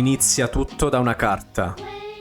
Inizia tutto da una carta,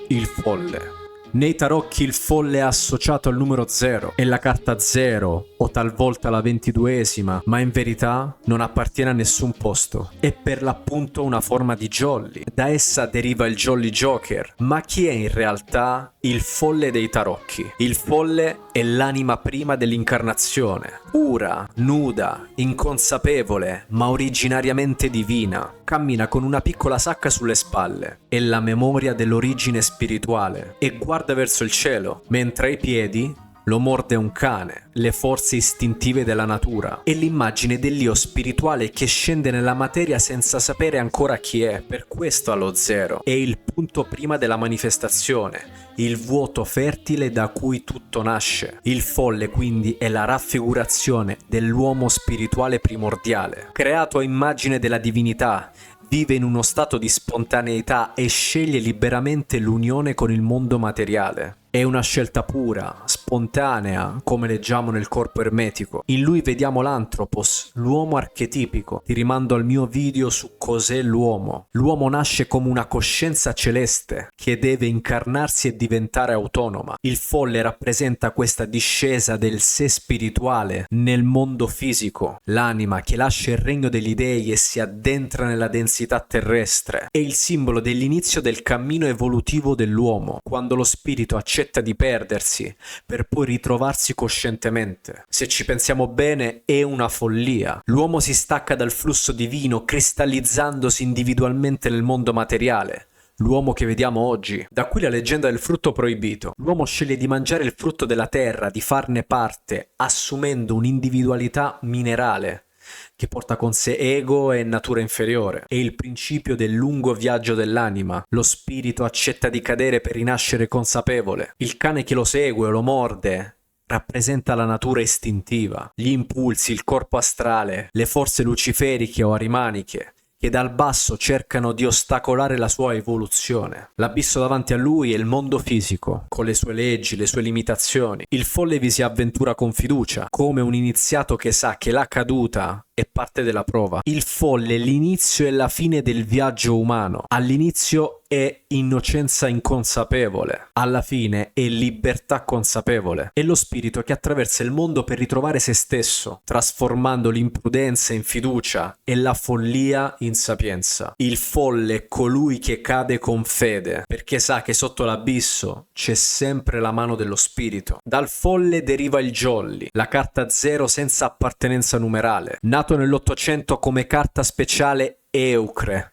il folle. Nei tarocchi il folle è associato al numero 0, è la carta 0 o talvolta la 22esima, ma in verità non appartiene a nessun posto. È per l'appunto una forma di jolly. Da essa deriva il Jolly Joker. Ma chi è in realtà il folle dei tarocchi? Il folle è l'anima prima dell'incarnazione, pura, nuda, inconsapevole, ma originariamente divina. Cammina con una piccola sacca sulle spalle. È la memoria dell'origine spirituale e guarda verso il cielo, mentre ai piedi lo morde un cane, le forze istintive della natura. È l'immagine dell'io spirituale che scende nella materia senza sapere ancora chi è. Per questo allo 0 è il punto prima della manifestazione, il vuoto fertile da cui tutto nasce. Il folle quindi è la raffigurazione dell'uomo spirituale primordiale, creato a immagine della divinità. Vive in uno stato di spontaneità e sceglie liberamente l'unione con il mondo materiale. È una scelta pura, spontanea, come leggiamo nel corpo ermetico. In lui vediamo l'antropos, l'uomo archetipico. Ti rimando al mio video su cos'è l'uomo. L'uomo nasce come una coscienza celeste che deve incarnarsi e diventare autonoma. Il folle rappresenta questa discesa del sé spirituale nel mondo fisico, l'anima che lascia il regno degli dei e si addentra nella densità terrestre. È il simbolo dell'inizio del cammino evolutivo dell'uomo, quando lo spirito accetta di perdersi per poi ritrovarsi coscientemente. Se ci pensiamo bene, è una follia. L'uomo si stacca dal flusso divino, cristallizzandosi individualmente nel mondo materiale. L'uomo che vediamo oggi. Da qui la leggenda del frutto proibito. L'uomo sceglie di mangiare il frutto della terra, di farne parte, assumendo un'individualità minerale che porta con sé ego e natura inferiore. È il principio del lungo viaggio dell'anima. Lo spirito accetta di cadere per rinascere consapevole. Il cane che lo segue o lo morde rappresenta la natura istintiva, gli impulsi, il corpo astrale, le forze luciferiche o arimaniche che dal basso cercano di ostacolare la sua evoluzione. L'abisso davanti a lui è il mondo fisico, con le sue leggi, le sue limitazioni. Il folle vi si avventura con fiducia, come un iniziato che sa che la caduta è parte della prova. Il folle è l'inizio e la fine del viaggio umano. All'inizio è innocenza inconsapevole, alla fine è libertà consapevole. È lo spirito che attraversa il mondo per ritrovare se stesso, trasformando l'imprudenza in fiducia e la follia in sapienza. Il folle è colui che cade con fede, perché sa che sotto l'abisso c'è sempre la mano dello spirito. Dal folle deriva il jolly, la carta 0 senza appartenenza numerale. Nato nell'800 come carta speciale Eucre.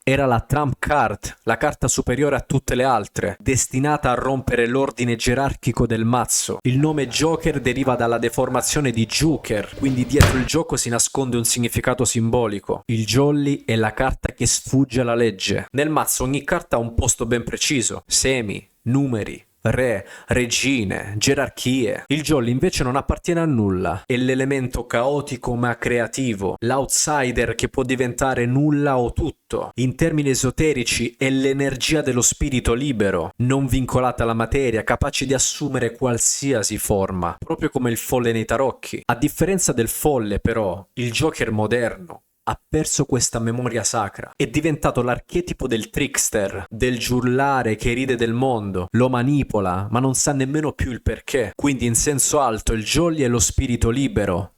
Era la trump card, la carta superiore a tutte le altre, destinata a rompere l'ordine gerarchico del mazzo. Il nome Joker deriva dalla deformazione di Joker, quindi dietro il gioco si nasconde un significato simbolico. Il jolly è la carta che sfugge alla legge. Nel mazzo ogni carta ha un posto ben preciso, semi, numeri, re, regine, gerarchie. Il jolly invece non appartiene a nulla, è l'elemento caotico ma creativo, l'outsider che può diventare nulla o tutto. In termini esoterici è l'energia dello spirito libero, non vincolata alla materia, capace di assumere qualsiasi forma, proprio come il folle nei tarocchi. A differenza del folle però, il Joker moderno ha perso questa memoria sacra. È diventato l'archetipo del trickster, del giullare che ride del mondo, lo manipola, ma non sa nemmeno più il perché. Quindi in senso alto il jolly è lo spirito libero,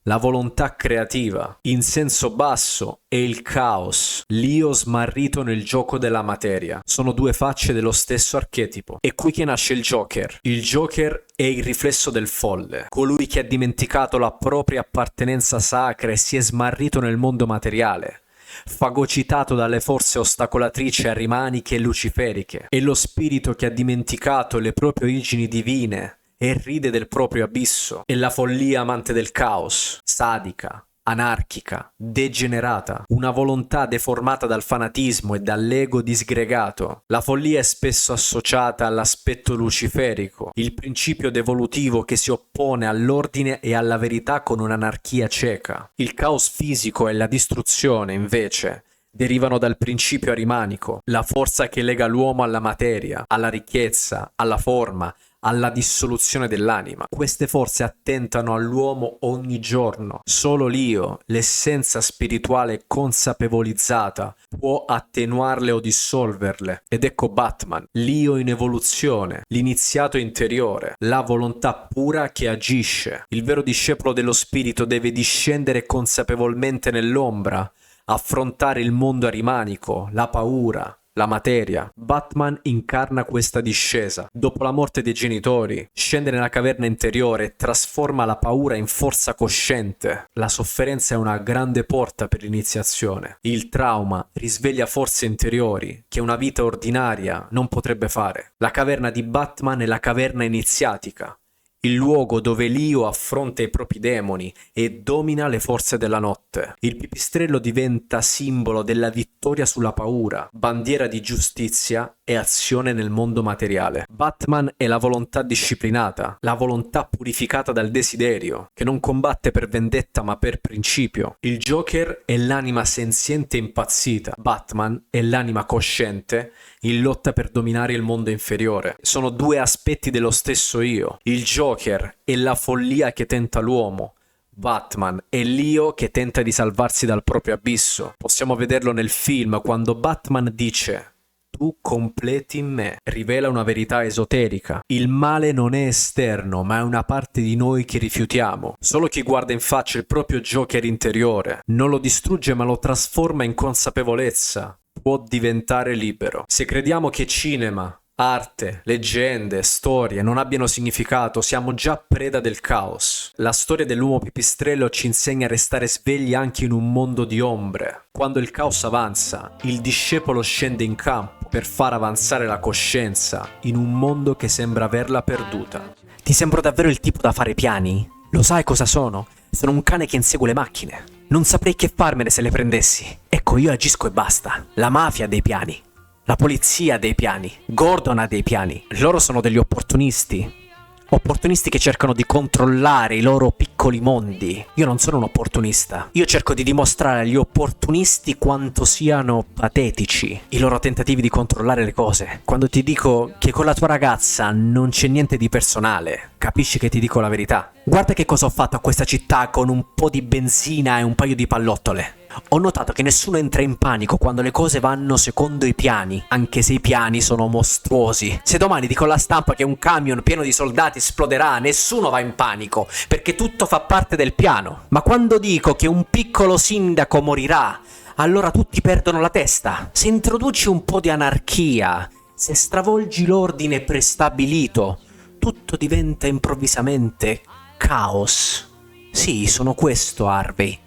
la volontà creativa. In senso basso è il caos, l'io smarrito nel gioco della materia. Sono due facce dello stesso archetipo. È qui che nasce il Joker. Il Joker è il riflesso del folle, colui che ha dimenticato la propria appartenenza sacra e si è smarrito nel mondo materiale, fagocitato dalle forze ostacolatrici arimaniche e luciferiche. È lo spirito che ha dimenticato le proprie origini divine e ride del proprio abisso. È la follia amante del caos, sadica, anarchica, degenerata, una volontà deformata dal fanatismo e dall'ego disgregato. La follia è spesso associata all'aspetto luciferico, il principio devolutivo che si oppone all'ordine e alla verità con un'anarchia cieca. Il caos fisico e la distruzione, invece, derivano dal principio arimanico, la forza che lega l'uomo alla materia, alla ricchezza, alla forma, alla dissoluzione dell'anima. Queste forze attentano all'uomo ogni giorno. Solo l'io, l'essenza spirituale consapevolizzata, può attenuarle o dissolverle. Ed ecco Batman, l'io in evoluzione, l'iniziato interiore, la volontà pura che agisce. Il vero discepolo dello spirito deve discendere consapevolmente nell'ombra, affrontare il mondo arimanico, la paura, la materia. Batman incarna questa discesa. Dopo la morte dei genitori, scende nella caverna interiore e trasforma la paura in forza cosciente. La sofferenza è una grande porta per l'iniziazione. Il trauma risveglia forze interiori che una vita ordinaria non potrebbe fare. La caverna di Batman è la caverna iniziatica, il luogo dove l'io affronta i propri demoni e domina le forze della notte. Il pipistrello diventa simbolo della vittoria sulla paura, bandiera di giustizia e azione nel mondo materiale. Batman è la volontà disciplinata, la volontà purificata dal desiderio, che non combatte per vendetta ma per principio. Il Joker è l'anima senziente e impazzita. Batman è l'anima cosciente in lotta per dominare il mondo inferiore. Sono due aspetti dello stesso io. Il Joker è la follia che tenta l'uomo. Batman è l'io che tenta di salvarsi dal proprio abisso. Possiamo vederlo nel film quando Batman dice: tu completi me. Rivela una verità esoterica. Il male non è esterno, ma è una parte di noi che rifiutiamo. Solo chi guarda in faccia il proprio Joker interiore non lo distrugge ma lo trasforma in consapevolezza. Può diventare libero. Se crediamo che cinema, arte, leggende, storie non abbiano significato, siamo già preda del caos. La storia dell'uomo pipistrello ci insegna a restare svegli anche in un mondo di ombre. Quando il caos avanza, il discepolo scende in campo per far avanzare la coscienza in un mondo che sembra averla perduta. Ti sembro davvero il tipo da fare piani? Lo sai cosa sono? Sono un cane che insegue le macchine. Non saprei che farmene se le prendessi. Ecco, io agisco e basta. La mafia ha dei piani. La polizia ha dei piani. Gordon ha dei piani. Loro sono degli opportunisti. Opportunisti che cercano di controllare i loro piccoli mondi. Io non sono un opportunista. Io cerco di dimostrare agli opportunisti quanto siano patetici i loro tentativi di controllare le cose. Quando ti dico che con la tua ragazza non c'è niente di personale, capisci che ti dico la verità. Guarda che cosa ho fatto a questa città con un po' di benzina e un paio di pallottole. Ho notato che nessuno entra in panico quando le cose vanno secondo i piani, anche se i piani sono mostruosi. Se domani dico alla stampa che un camion pieno di soldati esploderà, nessuno va in panico, perché tutto fa parte del piano. Ma quando dico che un piccolo sindaco morirà, allora tutti perdono la testa. Se introduci un po' di anarchia, se stravolgi l'ordine prestabilito, tutto diventa improvvisamente caos. Sì, sono questo, Harvey.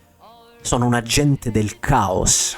Sono un agente del caos.